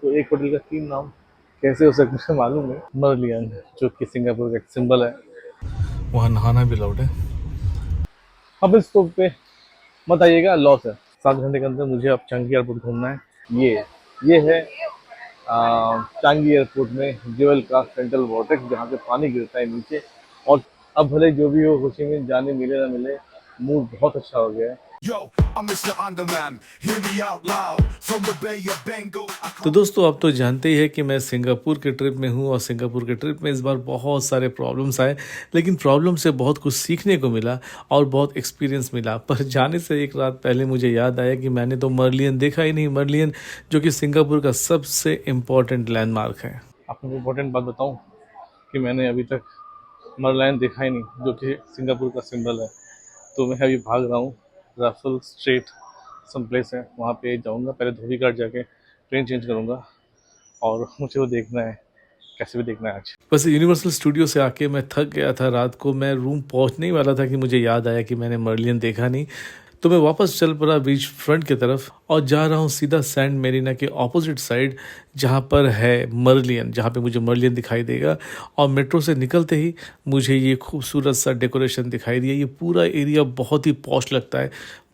तो एक होटल का 3 नाम कैसे हो सकते हैं मालूम है। मर्लियन, जो कि सिंगापुर का एक सिंबल है। वहाँ नहाना भी अलाउड है। अब इस स्टॉप पे मत आइएगा, लॉस है। 7 घंटे के अंदर मुझे अब चांगी एयरपोर्ट घूमना है। ये है चांगी एयरपोर्ट में ज्वेल का सेंट्रल वॉर्टेक्स, जहाँ से पानी गिरता है नीचे। और अब भले जो भी हो, खुशी में जाने मिले ना मिले, मूड बहुत अच्छा हो गया है। Yo, I'm Mr. Underman, hear me out loud, from the Bay of Bengal. तो दोस्तों, आप तो जानते ही है कि मैं सिंगापुर के ट्रिप में हूँ और सिंगापुर के ट्रिप में इस बार बहुत सारे प्रॉब्लम्स आए, लेकिन प्रॉब्लम से बहुत कुछ सीखने को मिला और बहुत एक्सपीरियंस मिला। पर जाने से एक रात पहले मुझे याद आया कि मैंने तो मर्लियन देखा ही नहीं। मर्लियन जो कि सिंगापुर का सबसे इम्पोर्टेंट लैंडमार्क है। आपको इम्पोर्टेंट बात बताऊँ कि मैंने अभी तक मर्लियन देखा ही नहीं, जो कि सिंगापुर का सिंबल है। तो मैं अभी भाग रहा हूँ राफल स्ट्रीट, सम प्लेस है, वहाँ पे जाऊँगा। पहले धोबी घाट जाके ट्रेन चेंज करूँगा और मुझे वो देखना है, कैसे भी देखना है आज। बस यूनिवर्सल स्टूडियो से आके मैं थक गया था। रात को मैं रूम पहुँचने ही वाला था कि मुझे याद आया कि मैंने मर्लियन देखा नहीं। तो मैं वापस चल पड़ा बीच फ्रंट की तरफ और जा रहा हूँ सीधा सैंड मेरीना के ऑपोजिट साइड, जहाँ पर है मर्लियन, जहाँ पे मुझे मर्लियन दिखाई देगा। और मेट्रो से निकलते ही मुझे ये खूबसूरत सा डेकोरेशन दिखाई दिया। ये पूरा एरिया बहुत ही पॉश लगता है।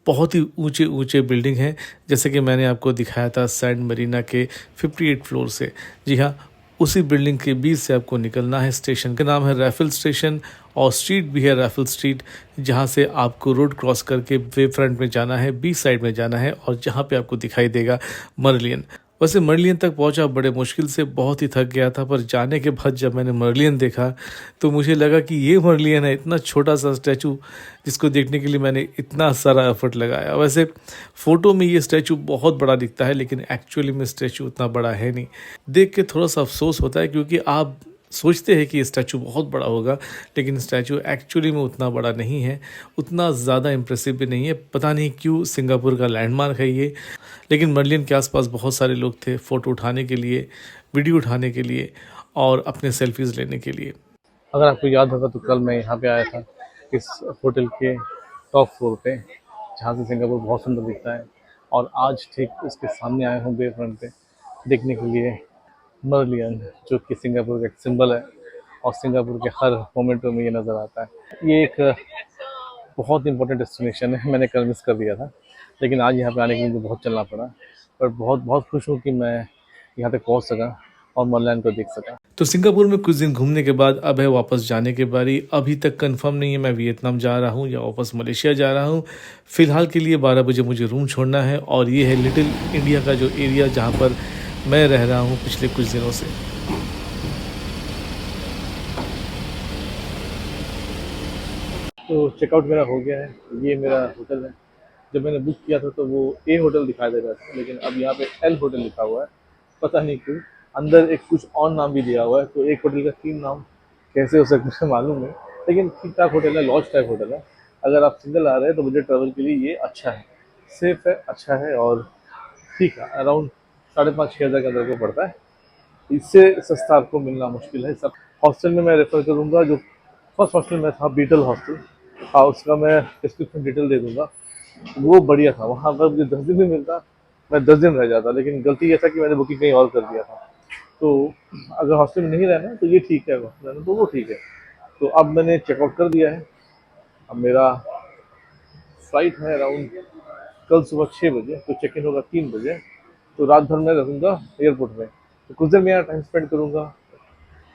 बहुत ही ऊंचे ऊंचे बिल्डिंग हैं, जैसे कि मैंने आपको दिखाया था सैंड मरीना के 58 फ्लोर से। जी हाँ, उसी बिल्डिंग के बीच से आपको निकलना है। स्टेशन का नाम है रैफल स्टेशन और स्ट्रीट भी है रैफल स्ट्रीट, जहाँ से आपको रोड क्रॉस करके वे फ्रंट में जाना है, बीच साइड में जाना है और जहाँ पे आपको दिखाई देगा मर्लियन। वैसे मर्लियन तक पहुंचा बड़े मुश्किल से, बहुत ही थक गया था। पर जाने के बाद जब मैंने मर्लियन देखा तो मुझे लगा कि ये मर्लियन है, इतना छोटा सा स्टैचू, जिसको देखने के लिए मैंने इतना सारा एफर्ट लगाया। वैसे फ़ोटो में ये स्टैचू बहुत बड़ा दिखता है, लेकिन एक्चुअली में स्टैचू उतना बड़ा है नहीं। देख के थोड़ा सा अफसोस होता है, क्योंकि आप सोचते हैं कि ये स्टैचू बहुत बड़ा होगा, लेकिन स्टैचू एक्चुअली में उतना बड़ा नहीं है, उतना ज़्यादा इम्प्रेसिव भी नहीं है। पता नहीं क्यों, सिंगापुर का लैंडमार्क है ये। लेकिन मर्लियन के आसपास बहुत सारे लोग थे फ़ोटो उठाने के लिए, वीडियो उठाने के लिए और अपने सेल्फीज़ लेने के लिए। अगर आपको याद होगा तो कल मैं यहाँ पे आया था, इस होटल के टॉप फ्लोर पे, जहाँ से सिंगापुर बहुत सुंदर दिखता है। और आज ठीक उसके सामने आया हूँ बे फ्रंट पे, देखने के लिए मर्लियन, जो कि सिंगापुर का एक सिंबल है और सिंगापुर के हर मोमेंटों में ये नज़र आता है। ये एक बहुत इंपॉर्टेंट डेस्टिनेशन है, मैंने कल मिस कर दिया था, लेकिन आज यहाँ पे आने के लिए मुझे बहुत चलना पड़ा। पर बहुत बहुत खुश हूँ कि मैं यहाँ तक पहुँच सका और मर्लियन को देख सका। तो सिंगापुर में कुछ दिन घूमने के बाद अब है वापस जाने की बारी। अभी तक कंफर्म नहीं है मैं वियतनाम जा रहा हूँ या वापस मलेशिया जा रहा हूँ। फिलहाल के लिए 12 बजे मुझे रूम छोड़ना है और ये है लिटिल इंडिया का जो एरिया, जहाँ पर मैं रह रहा हूँ पिछले कुछ दिनों से। तो चेकआउट मेरा हो गया है। ये मेरा होटल है। जब मैंने बुक किया था तो वो ए होटल दिखाई दे रहा था, लेकिन अब यहाँ पे एल होटल लिखा हुआ है। पता नहीं क्यों, अंदर एक कुछ और नाम भी दिया हुआ है। तो एक होटल का 3 नाम कैसे हो सकते हैं मालूम नहीं, लेकिन ठीक ठाक होटल है, लॉज टाइप होटल है। अगर आप सिंगल आ रहे हैं तो बजट ट्रैवल के लिए ये अच्छा है, सेफ है, अच्छा है और ठीक है। अराउंड 5,500-6,000 के अंदर को पड़ता है। इससे सस्ता आपको मिलना मुश्किल है। सब हॉस्टल में मैं रेफर करूँगा, जो फर्स्ट हॉस्टल में था बीटल हॉस्टल। हाँ, उसका मैं डिस्क्रिप्शन डिटेल दे दूँगा। वो बढ़िया था, वहाँ पर मुझे 10 दिन भी मिलता, मैं 10 दिन रह जाता। लेकिन गलती ये था कि मैंने बुकिंग कहीं और कर दिया था। तो अगर हॉस्टल में नहीं रहना तो ये ठीक है, हॉस्टल रहना तो वो ठीक है। तो अब मैंने चेकआउट कर दिया है। अब मेरा फ्लाइट है अराउंड कल सुबह 6 बजे, तो चेक इन होगा 3 बजे। तो रात भर मैं रहूँगा एयरपोर्ट में। तो कुछ देर मैं यहाँ टाइम स्पेंड करूँगा,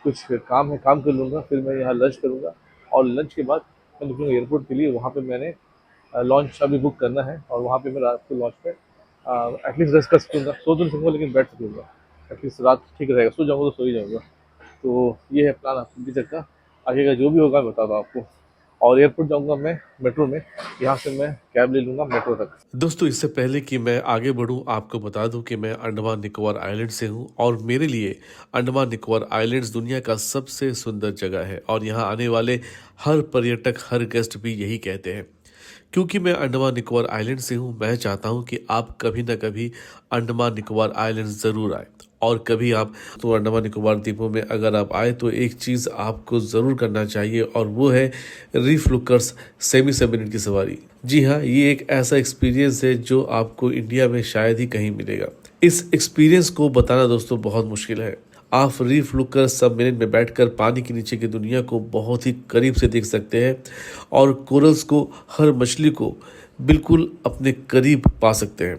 कुछ काम है काम कर लूँगा, फिर मैं यहाँ लंच करूँगा और लंच के बाद मैं निकलूँगा एयरपोर्ट के लिए। वहाँ पे मैंने लॉन्च अभी बुक करना है और वहाँ पे मैं रात को लॉन्च पे एटलीस्ट रेस्ट कर सकूँगा। सो तो नहीं सकूँगा, लेकिन बैठ सकूँगा। एटलीस्ट रात ठीक रहेगा, सो जाऊँगा तो सो ही जाऊँगा। तो ये है प्लान अभी तक का। आगे का जो भी होगा मैं बताता हूँ आपको। और एयरपोर्ट जाऊँगा मैं मेट्रो में, यहाँ से मैं कैब ले लूँगा मेट्रो तक। दोस्तों, इससे पहले कि मैं आगे बढ़ूँ, आपको बता दूं कि मैं अंडमान निकोबार आइलैंड से हूं और मेरे लिए अंडमान निकोबार आइलैंड्स दुनिया का सबसे सुंदर जगह है और यहाँ आने वाले हर पर्यटक, हर गेस्ट भी यही कहते हैं। क्योंकि मैं अंडमान निकोबार आइलैंड से हूँ, मैं चाहता हूँ कि आप कभी ना कभी अंडमान निकोबार आइलैंड ज़रूर आए। और कभी आप तो अंडमान निकोबार द्वीपों में अगर आप आए तो एक चीज़ आपको ज़रूर करना चाहिए, और वो है रीफ लुकर्स सेमी सबमरीन की सवारी। जी हाँ, ये एक ऐसा एक्सपीरियंस है जो आपको इंडिया में शायद ही कहीं मिलेगा। इस एक्सपीरियंस को बताना दोस्तों बहुत मुश्किल है। आप रीफ लुकर सबमरीन में बैठकर पानी के नीचे की दुनिया को बहुत ही करीब से देख सकते हैं और कोरल्स को, हर मछली को बिल्कुल अपने करीब पा सकते हैं।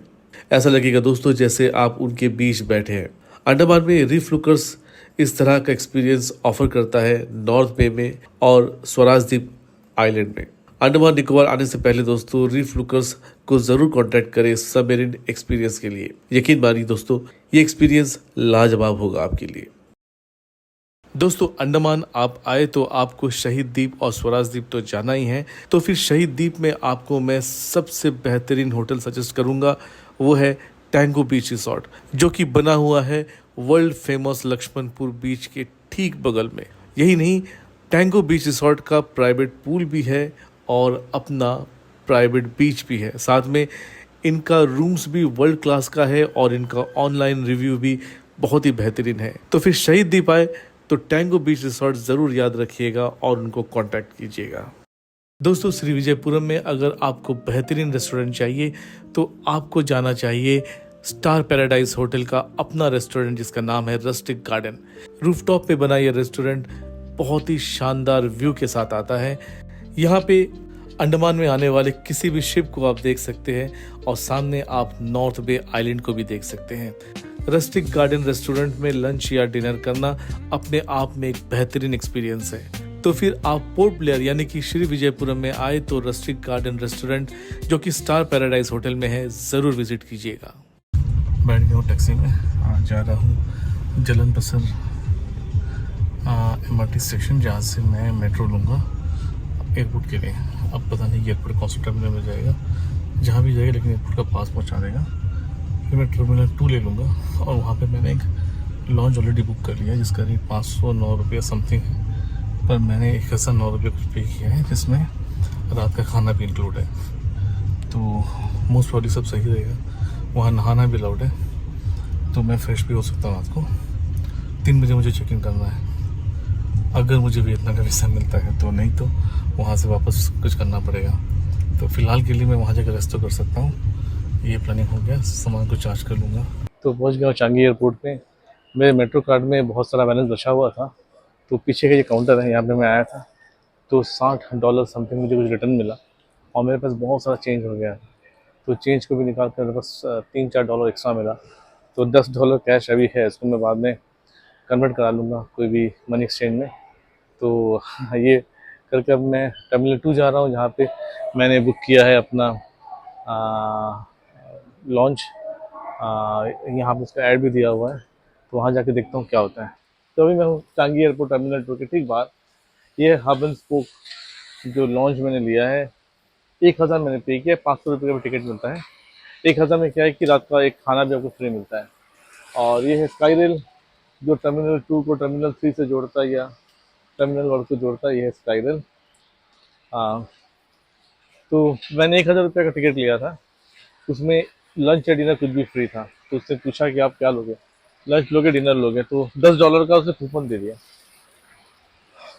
ऐसा लगेगा दोस्तों जैसे आप उनके बीच बैठे हैं। अंडमान में रीफ लुकर्स इस तरह का एक्सपीरियंस ऑफर करता है नॉर्थ बे में और स्वराज द्वीप आइलैंड में। अंडमान निकोबार आने से पहले दोस्तों रीफ लुकर्स को जरूर कांटेक्ट करें सबमरीन एक्सपीरियंस के लिए। यकीन मानिए दोस्तों, ये एक्सपीरियंस लाजवाब होगा आपके लिए। दोस्तों, अंडमान आप आए तो आपको शहीद द्वीप और स्वराज द्वीप तो जाना ही है। तो फिर शहीद द्वीप में आपको मैं सबसे बेहतरीन होटल सजेस्ट करूंगा, वो है टैंगो बीच रिसोर्ट, जो कि बना हुआ है वर्ल्ड फेमस लक्ष्मणपुर बीच के ठीक बगल में। यही नहीं, टैंगो बीच रिसोर्ट का प्राइवेट पूल भी है और अपना प्राइवेट बीच भी है। साथ में इनका रूम्स भी वर्ल्ड क्लास का है और इनका ऑनलाइन रिव्यू भी बहुत ही बेहतरीन है। तो फिर शहीद द्वीप आए तो टैंगो बीच रिसोर्ट ज़रूर याद रखिएगा और उनको कांटेक्ट कीजिएगा। दोस्तों, श्री विजयपुरम में अगर आपको बेहतरीन रेस्टोरेंट चाहिए तो आपको जाना चाहिए स्टार पैराडाइज होटल का अपना रेस्टोरेंट, जिसका नाम है रस्टिक गार्डन। रूफटॉप पे बना ये रेस्टोरेंट बहुत ही शानदार व्यू के साथ आता है। यहाँ पे अंडमान में आने वाले किसी भी शिप को आप देख सकते हैं और सामने आप नॉर्थ बे आइलैंड को भी देख सकते हैं। रस्टिक गार्डन रेस्टोरेंट में लंच या डिनर करना अपने आप में एक बेहतरीन एक्सपीरियंस है। तो फिर आप पोर्ट ब्लेयर यानी कि श्री विजयपुरम में आए तो रस्टिक गार्डन रेस्टोरेंट, जो कि स्टार पैराडाइज होटल में है, ज़रूर विजिट कीजिएगा। बैठ गया हूँ टैक्सी में, जा रहा हूँ जलन बसर MRT स्टेशन, जहाँ से मैं मेट्रो लूँगा एयरपोर्ट के लिए। अब पता नहीं एयरपोर्ट कौन सा टर्मिनल में जाएगा, जहाँ भी जाएगा लेकिन एयरपोर्ट का पास पहुँचा देगा। फिर मैं टर्मिनल 2 ले लूँगा और वहाँ पे मैंने एक लॉन्च ऑलरेडी बुक कर लिया है, जिसका रेट 509 रुपये समथिंग है। पर मैंने 1009 रुपये कुछ पे किया है, जिसमें रात का खाना भी इंक्लूड है। तो मोस्ट प्रॉब्ली सब सही रहेगा। वहाँ नहाना भी अलाउड है, तो मैं फ्रेश भी हो सकता हूँ रात को। 3 बजे मुझे चेक इन करना है, अगर मुझे वियतनाम का वीज़ा मिलता है तो, नहीं तो वहाँ से वापस कुछ करना पड़ेगा। तो फिलहाल के लिए मैं वहाँ जाकर रेस्ट तो कर सकता हूँ। ये प्लानिंग हो गया, सामान को चार्ज कर लूँगा। तो पहुँच गया हूँ चांगी एयरपोर्ट पे। मेरे मेट्रो कार्ड में बहुत सारा बैलेंस बचा हुआ था, तो पीछे का ये काउंटर है, यहाँ पे मैं आया था तो $60 समथिंग मुझे कुछ रिटर्न मिला और मेरे पास बहुत सारा चेंज हो गया। तो चेंज को भी निकाल कर मेरे पास $3-4 एक्स्ट्रा मिला। तो $10 कैश अभी है, इसको मैं बाद में कन्वर्ट करा लूँगा कोई भी मनी एक्सचेंज में। तो ये करके अब मैं टर्मिनल 2 जा रहा हूँ, जहाँ पे मैंने बुक किया है अपना लॉन्च। यहाँ पे उसका ऐड भी दिया हुआ है, तो वहाँ जाके देखता हूँ क्या होता है। तो अभी मैं हूँ चांगी एयरपोर्ट टर्मिनल 2 के ठीक बाहर। ये हब एंड स्पोक जो लॉन्च मैंने लिया है, 1000 मैंने पे किया, 500 रुपये का टिकट मिलता है। 1000 में क्या है कि रात का एक खाना भी आपको फ्री मिलता है। और ये है स्काई रेल, जो टर्मिनल 2 को टर्मिनल 3 से जोड़ता है या टर्मिनल 1 को जोड़ता है। ये है स्काई रेल। तो मैंने 1000 रुपये का टिकट लिया था, उसमें लंच या डिनर कुछ भी फ्री था। तो उससे पूछा कि आप क्या लोगे, लंच लोगे डिनर लोगे, तो $10 का उसने कूपन दे दिया।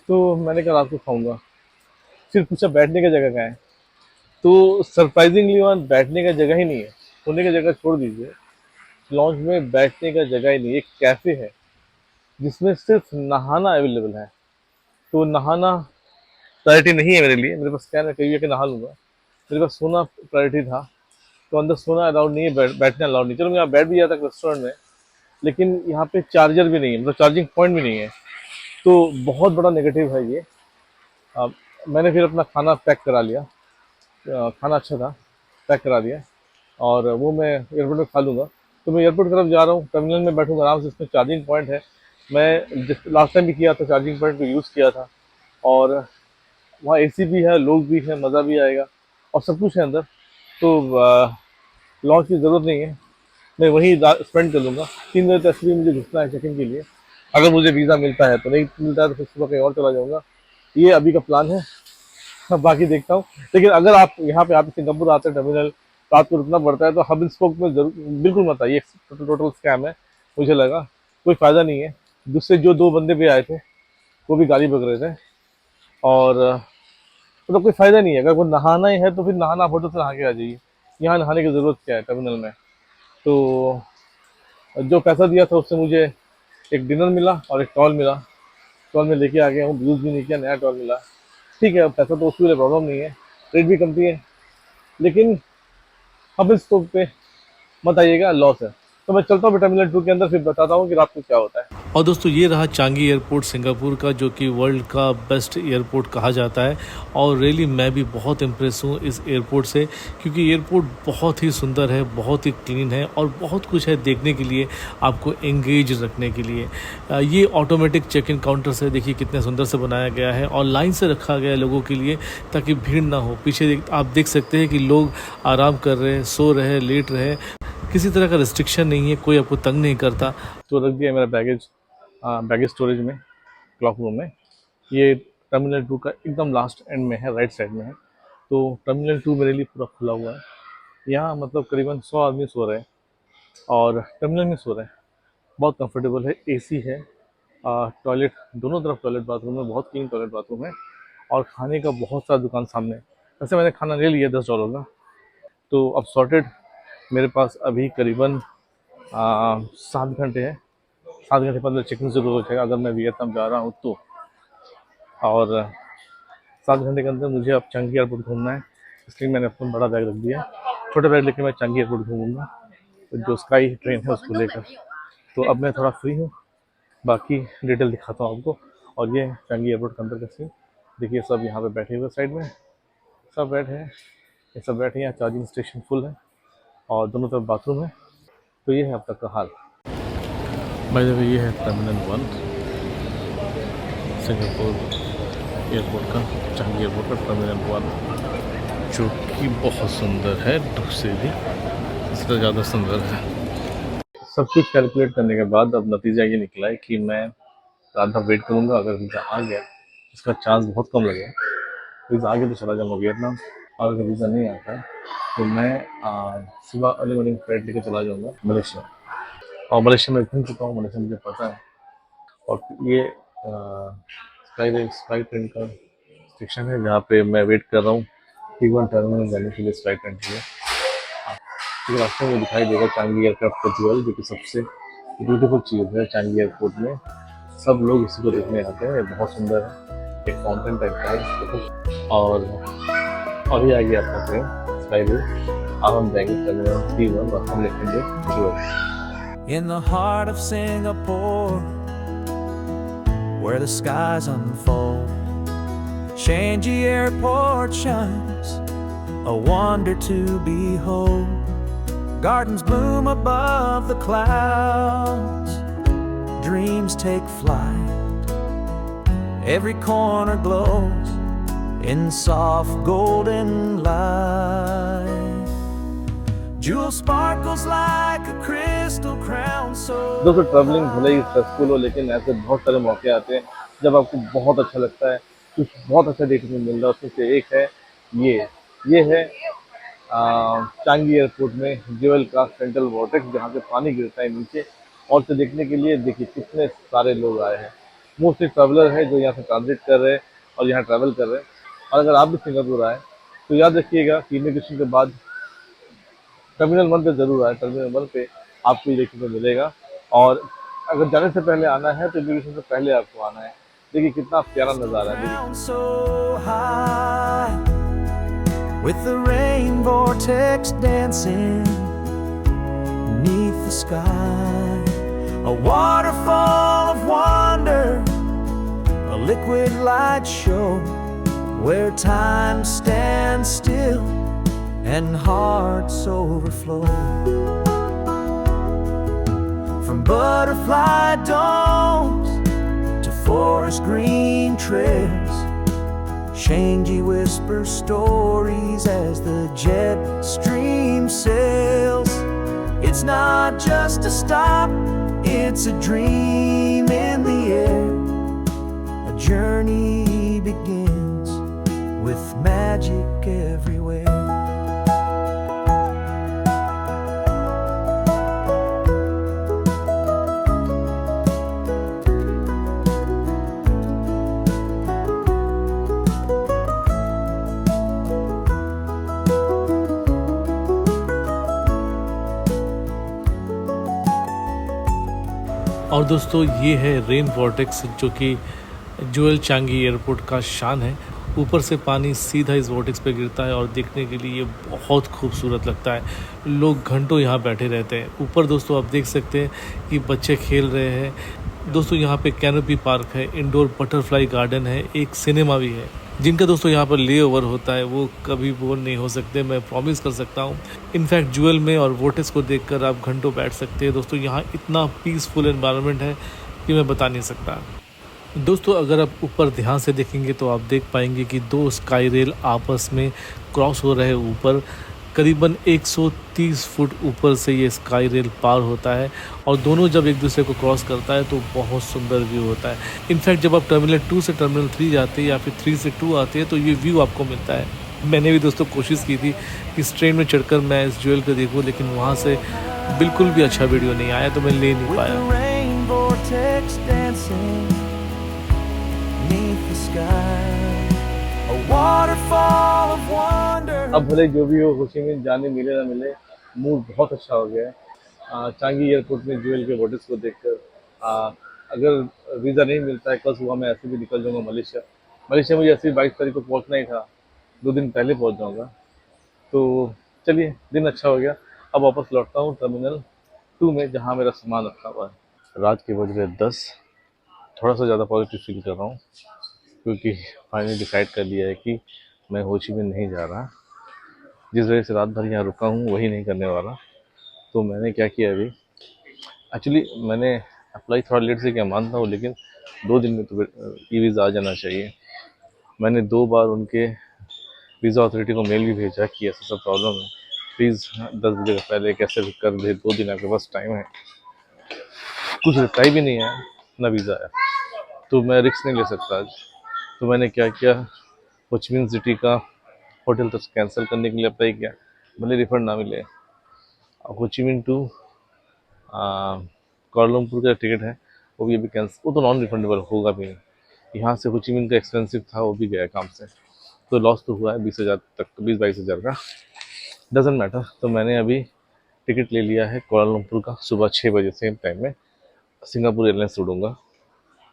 तो मैंने कहा रात को खाऊंगा। फिर पूछा बैठने का जगह कहाँ है, तो सरप्राइजिंगली वहाँ बैठने का जगह ही नहीं है। सोने की जगह छोड़ दीजिए, लॉन्च में बैठने का जगह ही नहीं है। एक कैफ़े है जिसमें सिर्फ नहाना अवेलेबल है। तो नहाना प्रायोरिटी नहीं है मेरे लिए, मेरे पास क्या है, कहीं भी नहा लूँगा। मेरे पास सोना प्रायोरिटी था, तो अंदर सोना अलाउड नहीं है, बैठना अलाउड नहीं। चलो मैं यहाँ बैठ भी जाता रेस्टोरेंट में, लेकिन यहाँ पे चार्जर भी नहीं है, मतलब चार्जिंग पॉइंट भी नहीं है। तो बहुत बड़ा नेगेटिव है ये। मैंने फिर अपना खाना पैक करा लिया, खाना अच्छा था, पैक करा दिया और वो मैं एयरपोर्ट में खा लूँगा। तो मैं एयरपोर्ट की तरफ जा रहा हूँ, टर्मिनल में बैठूँगा आराम से। इसमें चार्जिंग पॉइंट है, मैं जिस लास्ट टाइम भी किया था चार्जिंग पॉइंट को यूज़ किया था। और वहाँ एसी भी है, लोग भी हैं, मज़ा भी आएगा और सब कुछ है अंदर। तो लॉन्च की ज़रूरत नहीं है, मैं वहीं स्पेंड कर लूँगा। 3 बजे तक एक्चुअली मुझे घुसना है चेकिंग के लिए, अगर मुझे वीज़ा मिलता है तो, नहीं मिलता है तो फिर सुबह कहीं और चला जाऊँगा। ये अभी का प्लान है, बाकी देखता हूँ। लेकिन अगर आप यहाँ पे आप सिंगापुर आते हैं टर्मिनल, रात को रुकना पड़ता है, तो हब एंड स्पोक में जरूर बिल्कुल मत आइए। टोटल स्कैम है, मुझे लगा कोई फ़ायदा नहीं है। दूसरे जो 2 बंदे भी आए थे वो भी गाली बक रहे थे और मतलब कोई फ़ायदा नहीं है। अगर वो नहाना ही है तो फिर नहाना आप होटल से नहा के आ जाइए, यहाँ नहाने की ज़रूरत क्या है टर्मिनल में। तो जो पैसा दिया था उससे मुझे एक डिनर मिला और एक टॉल मिला। टॉल में लेके आ गया हूँ, यूज़ भी नहीं किया, नया टॉल मिला। ठीक है, अब पैसा तो उसके लिए प्रॉब्लम नहीं है, रेट भी कमती है, लेकिन अब इस स्टॉक पे मत आइएगा, लॉस है। तो मैं चलता हूँ टर्मिनल 2 के अंदर, फिर बताता हूँ कि रात को क्या होता है। और दोस्तों ये रहा चांगी एयरपोर्ट सिंगापुर का, जो कि वर्ल्ड का बेस्ट एयरपोर्ट कहा जाता है। और रियली मैं भी बहुत इम्प्रेस हूँ इस एयरपोर्ट से, क्योंकि एयरपोर्ट बहुत ही सुंदर है, बहुत ही क्लीन है और बहुत कुछ है देखने के लिए, आपको एंगेज रखने के लिए। ये ऑटोमेटिक चेक इन काउंटर से देखिए कितने सुंदर से बनाया गया है और लाइन से रखा गया है लोगों के लिए, ताकि भीड़ ना हो। पीछे आप देख सकते हैं कि लोग आराम कर रहे हैं, सो रहे हैं, लेट रहे हैं, किसी तरह का रिस्ट्रिक्शन नहीं है, कोई आपको तंग नहीं करता। तो रख दिया मेरा बैगेज स्टोरेज में, क्लॉक रूम में। ये टर्मिनल 2 का एकदम लास्ट एंड में है, राइट साइड में है। तो टर्मिनल 2 मेरे लिए पूरा खुला हुआ है। यहाँ मतलब करीबन 100 आदमी सो रहे हैं और टर्मिनल में सो रहे हैं। बहुत कंफर्टेबल है, एसी है, टॉयलेट दोनों तरफ, टॉयलेट बाथरूम है, बहुत क्लीन टॉयलेट बाथरूम है और खाने का बहुत सारा दुकान सामने है। वैसे मैंने खाना ले लिया $10 का, तो अब सॉर्टेड। मेरे पास अभी करीबन 7 घंटे है, 7 घंटे 15 चेकिंग ज़रूर हो जाएगा अगर मैं वियतनाम जा रहा हूँ तो। और 7 घंटे के अंदर मुझे अब चांगी एयरपोर्ट घूमना है, इसलिए मैंने अपना बड़ा बैग रख दिया। छोटा बैग लेकर मैं चांगी एयरपोर्ट घूमूंगा, जो स्काई ट्रेन है उसको लेकर। तो अब मैं थोड़ा फ्री हूँ, बाकी डिटेल दिखाता हूँ आपको। और ये चांगी एयरपोर्ट के अंदर का सीन देखिए, सब यहाँ पे बैठे हुए साइड में, सब बैठे हैं, ये सब बैठे हैं। यहाँ चार्जिंग स्टेशन फुल है और दोनों तरफ बाथरूम है। तो ये है अब तक का हाल। बाय द वे ये है टर्मिनल 1 सिंगापुर एयरपोर्ट का, चांगी एयरपोर्ट का टर्मिनल 1, जो कि बहुत सुंदर है, दूर से भी इससे ज़्यादा सुंदर है। सब कुछ कैलकुलेट करने के बाद अब नतीजा ये निकला है कि मैं रात भर वेट करूँगा। अगर वीज़ा आ गया, इसका चांस बहुत कम लगेगा। वीज़ा आ गया तो चला जाऊँगा वियतनाम, और अगर वीज़ा नहीं आता तो मैं सुबह अर्ली मॉर्निंग फ्लाइट लेकर चला जाऊँगा मलेशिया। और मलेशिया में घूम चुका हूँ, मलेशिया मुझे पता है। और ये स्काई ट्रेन का स्टेशन है जहाँ पे मैं वेट कर रहा हूँ T1 टर्मिनल जाने के लिए, स्काई ट्रेन के लिए। तो रास्ते में दिखाई देगा चांगी एयरक्राफ्ट का ज्वेल, जो कि सबसे ब्यूटीफुल चीज़ है चांगी एयरपोर्ट में। सब लोग इसी को देखने आते हैं, बहुत सुंदर है, एक फाउंटेन टाइप का है। और ये आ गया आपका ट्रेन स्काई वे। अब हम जाएंगे टर्मिनल T1 और हम देखेंगे jewel. In the heart of Singapore, where the skies unfold, Changi Airport shines, a wonder to behold. Gardens bloom above the clouds, dreams take flight, every corner glows in soft golden light. Jewel sparkles like a crystal crown so. दोस्तों travelling भले ही stressful हो, लेकिन ऐसे बहुत सारे मौके आते हैं जब आपको बहुत अच्छा लगता है, कुछ बहुत अच्छा देखने को मिल रहा है। उसमें से एक है ये है चांगी एयरपोर्ट में ज्वेल का सेंट्रल वॉर्टेक्स, जहाँ से पानी गिरता है नीचे। और तो देखने के लिए देखिए कितने सारे लोग आए हैं, मोस्टली ट्रैवलर है जो यहाँ से ट्रांजिट कर रहे हैं और यहाँ ट्रैवल कर रहे हैं। और अगर आप भी सिंगापुर आए तो याद रखिएगा कि इमिग्रेशन के बाद टर्मिनल 1 पे ज़रूर आए। टर्मिनल 1 पे आपको ये देखने को मिलेगा। और अगर जाने से पहले आना है तो इमिग्रेशन से पहले आपको आना है। देखिए कितना प्यारा नज़ारा है। Ground so high, with the rain vortex dancing beneath the sky, a waterfall of wonder, a liquid light show where time stands still and hearts overflow. From butterfly domes to forest green trails, Changi whispers stories as the jet stream sails. It's not just a stop, it's a dream in the air. A journey begins with magic everywhere. और दोस्तों ये है rain vortex, जो कि जुएल Changi airport का शान है। ऊपर से पानी सीधा इस वॉर्टेक्स पे गिरता है और देखने के लिए ये बहुत खूबसूरत लगता है। लोग घंटों यहाँ बैठे रहते हैं। ऊपर दोस्तों आप देख सकते हैं कि बच्चे खेल रहे हैं। दोस्तों यहाँ पे कैनोपी पार्क है, इंडोर बटरफ्लाई गार्डन है, एक सिनेमा भी है। जिनका दोस्तों यहाँ पर ले ओवर होता है वो कभी बोर नहीं हो सकते, मैं प्रॉमिस कर सकता हूँ। इनफैक्ट जुएल में और वोटेक्स को देखकर आप घंटों बैठ सकते हैं। दोस्तों यहाँ इतना पीसफुल एनवायरनमेंट है कि मैं बता नहीं सकता। दोस्तों अगर आप ऊपर ध्यान से देखेंगे तो आप देख पाएंगे कि दो स्काई रेल आपस में क्रॉस हो रहे हैं। ऊपर करीबन 130 फुट ऊपर से ये स्काई रेल पार होता है और दोनों जब एक दूसरे को क्रॉस करता है तो बहुत सुंदर व्यू होता है। इनफैक्ट जब आप टर्मिनल 2 से टर्मिनल 3 जाते हैं या फिर 3 से 2 आते हैं तो ये व्यू आपको मिलता है। मैंने भी दोस्तों कोशिश की थी कि इस ट्रेन में चढ़कर मैं इस ज्वेल को देखूं, लेकिन वहाँ से बिल्कुल भी अच्छा वीडियो नहीं आया तो मैं ले नहीं with the पाया। rain vortex dancing beneath the sky, a waterfall of wonder. अब भले जो भी हो, खुशी में जाने मिले ना मिले, मूड बहुत अच्छा हो गया है। चांगी एयरपोर्ट में जुएल के वॉर्टेक्स को देखकर अगर वीज़ा नहीं मिलता है कल सुबह मैं ऐसे भी निकल जाऊंगा मलेशिया। मलेशिया मुझे ऐसे 22 तारीख को पहुंचना ही था, 2 दिन पहले पहुंच जाऊंगा। तो चलिए दिन अच्छा हो गया। अब वापस लौटता हूँ टर्मिनल 2 में जहाँ मेरा सामान रखा हुआ है। रात के बज रहे 10, थोड़ा सा ज़्यादा पॉजिटिव फील कर रहा हूँ क्योंकि फाइनली डिसाइड कर लिया है कि मैं हो ची मिन्ह नहीं जा रहा। जिस वजह से रात भर यहाँ रुका हूँ वही नहीं करने वाला। तो मैंने क्या किया अभी, एक्चुअली मैंने अप्लाई थोड़ा लेट से किया मानता हूँ, लेकिन 2 दिन में तो ई वीज़ा आ जाना चाहिए। मैंने 2 बार उनके वीज़ा अथॉरिटी को मेल भी भेजा कि ऐसा सब प्रॉब्लम है, प्लीज़ 10 बजे का पहले कैसे भी कर दे, 2 दिन आपके पास टाइम है। कुछ रिप्लाई भी नहीं आया, ना वीज़ा आया, तो मैं रिस्क नहीं ले सकता आज। तो मैंने क्या किया, हो ची मिन्ह सिटी का होटल तक कैंसिल करने के लिए अप्लाई किया, भले रिफंड ना मिले। हो ची मिन्ह टू कोलालमपुर का टिकट है वो भी अभी कैंसिल, वो तो नॉन रिफंडेबल होगा भी नहीं। यहाँ से हो ची मिन्ह का एक्सपेंसिव था, वो भी गया काम से, तो लॉस तो हुआ है 20,000 तक, 20-22 हज़ार का, डजेंट मैटर। तो मैंने अभी टिकट ले लिया है कोलालमपुर का, सुबह 6 बजे सेम टाइम में सिंगापुर एयरलाइंस उड़ूंगा।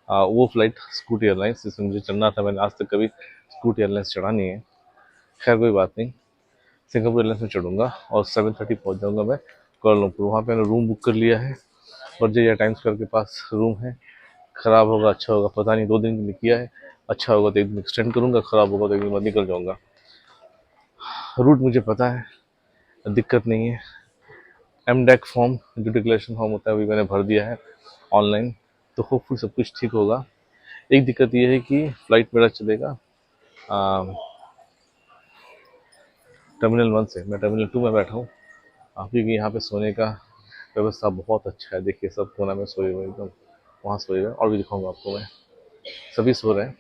वो फ़्लाइट स्कूट एयरलाइंस जिसमें मुझे चढ़ना था, मैंने आज तक कभी स्कूट एयरलाइंस चढ़ा नहीं है। खैर कोई बात नहीं, सिंगापुर एयरलाइंस में चढ़ूंगा और 7:30 पहुंच जाऊंगा मैं कोलालमपुर। वहाँ पे मैंने रूम बुक कर लिया है, वर्जिया टाइम स्क्वायर के पास रूम है। ख़राब होगा अच्छा होगा पता नहीं, 2 दिन के लिए किया है, अच्छा होगा तो 1 दिन एक्सटेंड करूँगा, ख़राब होगा तो 1 दिन बाद निकल जाऊँगा। रूट मुझे पता है, दिक्कत नहीं है। एमडेक फॉर्म जो डिक्लेरेशन फॉर्म होता है वही मैंने भर दिया है ऑनलाइन, तो होपफुल सब कुछ ठीक होगा। एक दिक्कत ये है कि फ़्लाइट मेरा चलेगा टर्मिनल 1 से, मैं टर्मिनल 2 में बैठा हूँ। क्योंकि यहाँ पे सोने का व्यवस्था बहुत अच्छा है, देखिए सब कोना में सोए हुए एकदम, वहाँ सोए हुए, और भी दिखाऊंगा आपको मैं, सभी सो रहे हैं।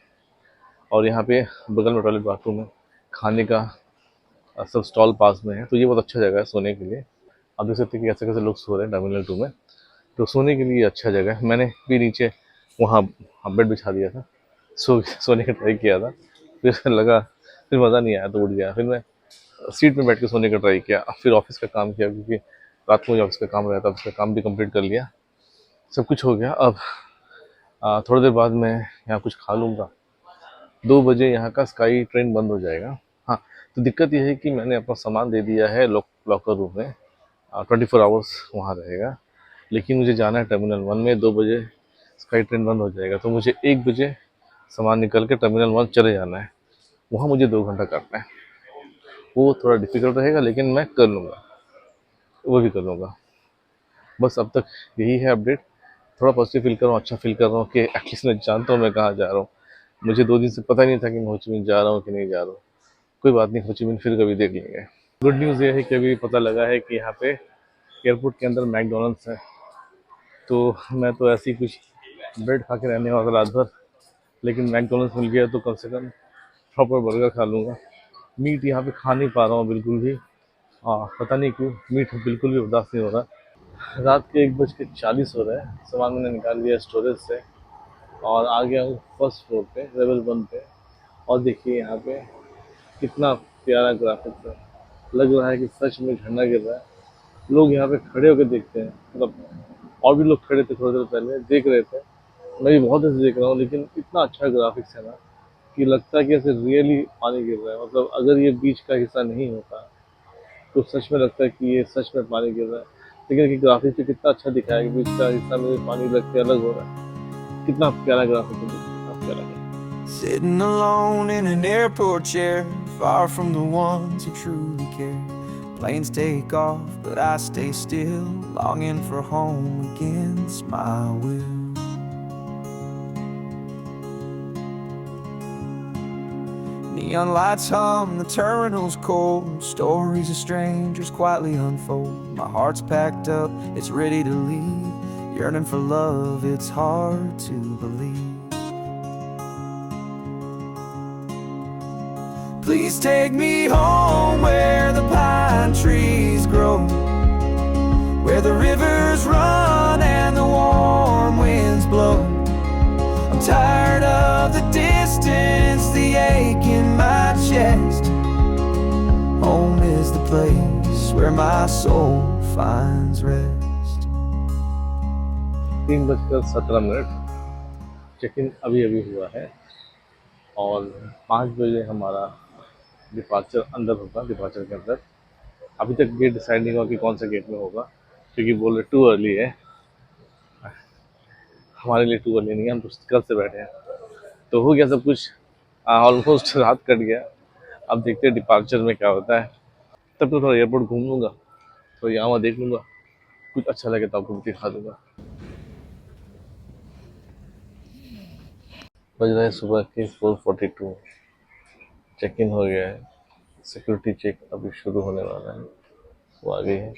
और यहाँ पे बगल में टॉयलेट बाथरूम है, खाने का सब स्टॉल पास में है, तो ये बहुत अच्छा जगह है सोने के लिए। आप देख सकते हैं कि कैसे कैसे लोग सो रहे हैं टर्मिनल 2 में, तो सोने के लिए अच्छा जगह है। मैंने भी नीचे वहाँ बेड बिछा दिया था, सोने का ट्राई किया था, फिर लगा, फिर मज़ा नहीं आया तो उठ गया। फिर मैं सीट में बैठ के सोने का ट्राई किया, फिर ऑफिस का काम किया क्योंकि रात को मुझे ऑफिस का काम रहता, ऑफिस का काम भी कंप्लीट कर लिया, सब कुछ हो गया। अब थोड़ी देर बाद मैं यहाँ कुछ खा लूँगा। 2 बजे यहाँ का स्काई ट्रेन बंद हो जाएगा। हाँ, तो दिक्कत यह है कि मैंने अपना सामान दे दिया है लॉकर रूम में, 24 आवर्स वहाँ रहेगा, लेकिन मुझे जाना है टर्मिनल 1 में। 2 बजे स्काई ट्रेन बंद हो जाएगा, तो मुझे 1 बजे सामान निकल के टर्मिनल 1 चले जाना है। वहाँ मुझे 2 घंटा करना है, वो थोड़ा डिफ़िकल्ट रहेगा लेकिन मैं कर लूँगा, वो भी कर लूँगा। बस अब तक यही है अपडेट। थोड़ा पॉजिटिव फील कर रहा हूँ, अच्छा फील कर रहा हूँ कि एटलीस्ट मैं जानता हूँ मैं कहाँ जा रहा हूँ। मुझे 2 दिन से पता ही नहीं था कि मैं हो ची मिन्ह जा रहा हूँ कि नहीं जा रहा हूँ। कोई बात नहीं, हो ची मिन्ह फिर कभी देख लेंगे। गुड न्यूज़ ये है कि अभी पता लगा है कि यहाँ पे एयरपोर्ट के अंदर मैकडोनल्ड्स है, तो मैं तो ऐसे ही कुछ ब्रेड खा के रहने वाला रात भर, लेकिन मैकडोनल्ड्स मिल गया तो कम से कम प्रॉपर बर्गर खा लूँगा। मीट यहाँ पे खा नहीं पा रहा हूँ बिल्कुल भी, पता नहीं क्यों मीट बिल्कुल भी बर्दाश्त नहीं हो रहा। रात के 1:40 हो रहे हैं, सामान मैंने निकाल लिया स्टोरेज से और आ गया हूँ फर्स्ट फ्लोर पे, लेवल 1 पे। और देखिए यहाँ पे कितना प्यारा ग्राफिक्स है, लग रहा है कि सच में झरना गिर रहा है। लोग यहाँ पे खड़े होकर देखते हैं, मतलब और भी लोग खड़े थे थोड़ी देर पहले देख रहे थे, मैं भी बहुत देर से देख रहा हूँ, लेकिन इतना अच्छा ग्राफिक्स है ना कि लगता है कि ऐसे रियली पानी गिर रहा है। मतलब अगर ये बीच का हिस्सा नहीं होता तो सच में लगता है कि ये सच में पानी गिर रहा है। लेकिन ये ग्राफिक्स में कितना अच्छा दिखाया है कि बीच का हिस्सा में भी पानी लग के अलग हो रहा है। कितना प्यारा ग्राफिक्स है, कितना प्यारा है। Sitting alone in an airport chair, far from the ones who truly care. Planes take off, but I stay still, longing for home against my will. Neon lights hum, the terminal's cold. Stories of strangers quietly unfold. My heart's packed up, it's ready to leave. Yearning for love, it's hard to believe. Please take me home where the pine trees grow, where the rivers run and the warm winds blow. I'm tired of the distance, the ache in my chest. Home is the place where my soul finds rest. 3:17 check in अभी अभी हुआ है और 5 बजे हमारा departure अंदर होगा। Departure के अंदर अभी तक गेट डिसाइड नहीं हुआ कि कौन सा गेट में होगा, क्योंकि बोल रहे टू अर्ली है। हमारे लिए टू अर्ली नहीं है, हम तो कल से बैठे हैं। तो हो गया सब कुछ, ऑलमोस्ट रात कट गया। अब देखते हैं डिपार्चर में क्या होता है। तब तो थोड़ा एयरपोर्ट घूम लूँगा, तो यहाँ वहाँ देख लूँगा, कुछ अच्छा लगे तो आपको भी दिखा दूँगा। बज रहा है सुबह के 4:42। चेक इन हो गया है। सिक्योरिटी चेक अभी शुरू होने वाला है, वो आ गई है।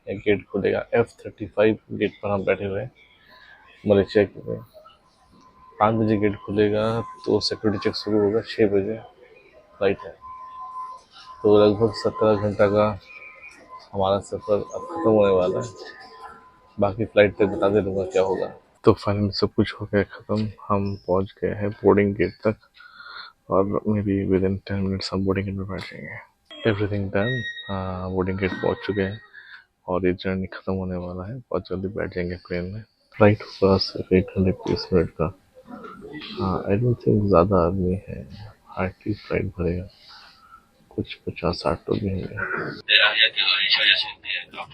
एक गेट खुलेगा, F-35 गेट पर हम बैठे हुए हैं मलेशिया के में। 5 बजे गेट खुलेगा तो सिक्योरिटी चेक शुरू होगा। 6 बजे फ्लाइट है, तो लगभग 17 घंटा का हमारा सफ़र अब ख़त्म होने वाला है। बाकी फ्लाइट पे बता दे दूँगा क्या होगा। तो फाइनली सब कुछ हो गया ख़त्म, हम पहुंच गए हैं बोर्डिंग गेट तक और may be with in 10 minutes हम बोर्डिंग गेट में बैठ जाएंगे। एवरीथिंग डन, बोर्डिंग गेट पहुंच चुके हैं और ये जर्नी ख़त्म होने वाला है। बहुत जल्दी बैठ जाएंगे प्लेन में। फ्लाइट हुआ सिर्फ 1 घंटे 30 मिनट का। हाँ, आई डोंट थिंक ज़्यादा आदमी है, हार्डली फ्लाइट भरेगा, कुछ 50-60 लोग भी होंगे।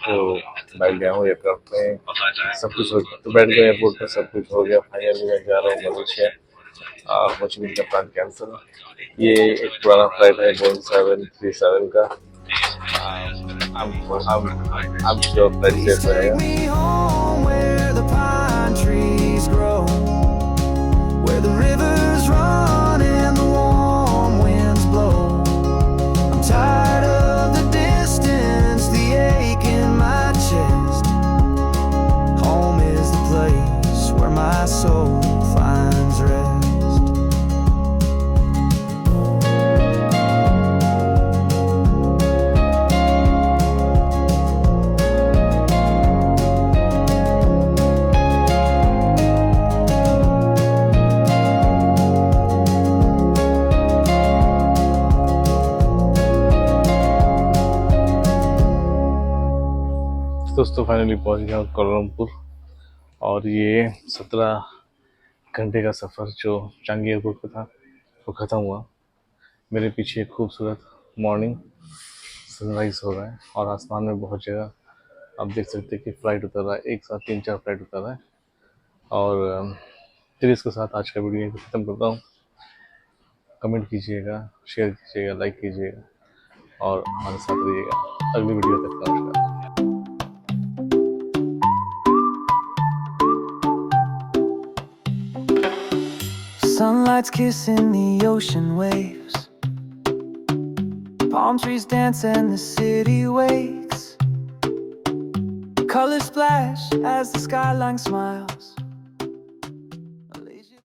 तो बैठ गया हूँ एयरक्राफ्ट में, सब कुछ हो गया। तो बैठ गया एयरपोर्ट पर, सब कुछ हो गया। फाइनली मैं जा रहा हूँ मलेशिया। हो ची मिन्ह का प्लान कैंसिल। ये एक पुराना फ्लाइट है बोइंग 737 का। I'm sure फ्लाइट सेफ रहेगा। Take me home where the pine trees grow, where the rivers run and the warm winds blow. I'm tired of the distance, the ache in my chest. Home is the place where my soul finds rest. दोस्तों finally पहुंच गया हूँ Kuala Lumpur और ये 17 घंटे का सफ़र जो Changi airport पे था वो ख़त्म हुआ। मेरे पीछे एक खूबसूरत मॉर्निंग सनराइज़ हो रहा है और आसमान में बहुत जगह आप देख सकते हैं कि फ़्लाइट उतर रहा है, एक साथ 3-4 फ्लाइट उतर रहा है। और फिर इसके साथ आज का वीडियो को ख़त्म करता हूँ। कमेंट कीजिएगा, शेयर कीजिएगा, लाइक कीजिएगा और हमारे साथ रहिएगा। अगली वीडियो तक नमस्कार। Sunlight's kissing the ocean waves, palm trees dance and the city wakes. Colors splash as the skyline smiles.